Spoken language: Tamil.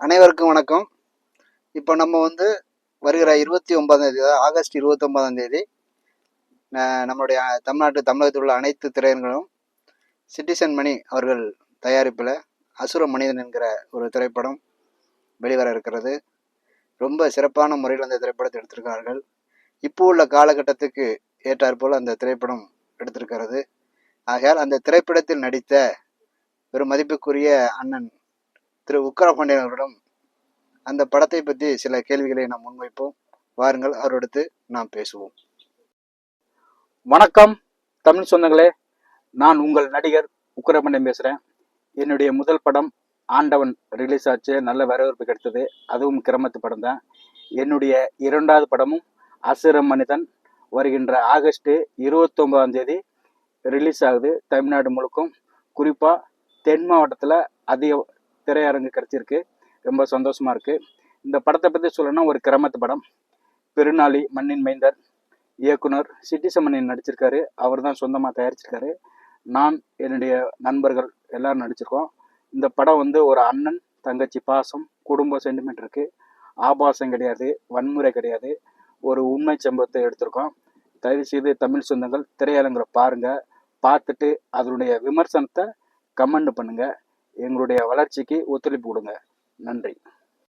அனைவருக்கும் வணக்கம். இப்போ நம்ம வருகிற 29ஆம் தேதி, ஆகஸ்ட் 29ஆம் தேதி நம்மளுடைய தமிழகத்தில் உள்ள அனைத்து திரையரங்களும் சிட்டிசன் மணி அவர்கள் தயாரிப்பில் அசுர மனிதன் என்கிற ஒரு திரைப்படம் வெளிவர இருக்கிறது. ரொம்ப சிறப்பான முறையில் அந்த திரைப்படத்தை எடுத்திருக்கிறார்கள். இப்போ உள்ள காலகட்டத்துக்கு ஏற்றாற்போல் அந்த திரைப்படம் எடுத்திருக்கிறது. ஆகையால் அந்த திரைப்படத்தில் நடித்த பெரும் மதிப்புக்குரிய அண்ணன் திரு உக்கரபாண்டியன் அவர்களிடம் அந்த படத்தை பற்றி சில கேள்விகளை நாம் முன்வைப்போம். வாருங்கள், அவரோடு நாம் பேசுவோம். வணக்கம் தமிழ் சொந்தங்களே, நான் உங்கள் நடிகர் உக்கரபாண்டியன் பேசுகிறேன். என்னுடைய முதல் படம் ஆண்டவன் ரிலீஸ் ஆச்சு, நல்ல வரவேற்பு கிடைத்தது. அதுவும் கிராமத்து படம் தான். என்னுடைய இரண்டாவது படமும் அசுர மனிதன் வருகின்ற ஆகஸ்ட் 29ஆம் தேதி ரிலீஸ் ஆகுது. தமிழ்நாடு முழுக்கும், குறிப்பாக தென் மாவட்டத்தில் அதிக திரையரங்கு கிடைச்சிருக்கு. ரொம்ப சந்தோஷமாக இருக்குது. இந்த படத்தை பற்றி சொல்லணும்னா, ஒரு கிராமத்து படம். பெருநாளி மண்ணின் மைந்தர் இயக்குனர் சிட்டிசன் மணியன் நடிச்சிருக்காரு. அவர் தான் சொந்தமாக தயாரிச்சிருக்காரு. நான், என்னுடைய நண்பர்கள் எல்லோரும் நடிச்சிருக்கோம். இந்த படம் ஒரு அண்ணன் தங்கச்சி பாசம், குடும்ப சென்டிமெண்ட் இருக்குது. ஆபாசம் கிடையாது, வன்முறை கிடையாது. ஒரு உண்மை சம்பவத்தை எடுத்திருக்கோம். தயவு செய்து தமிழ் சொந்தங்கள் திரையரங்களை பாருங்கள். பார்த்துட்டு அதனுடைய விமர்சனத்தை கமெண்ட் பண்ணுங்கள். எங்களுடைய வளர்ச்சிக்கு ஒத்துழைப்பு கொடுங்க. நன்றி.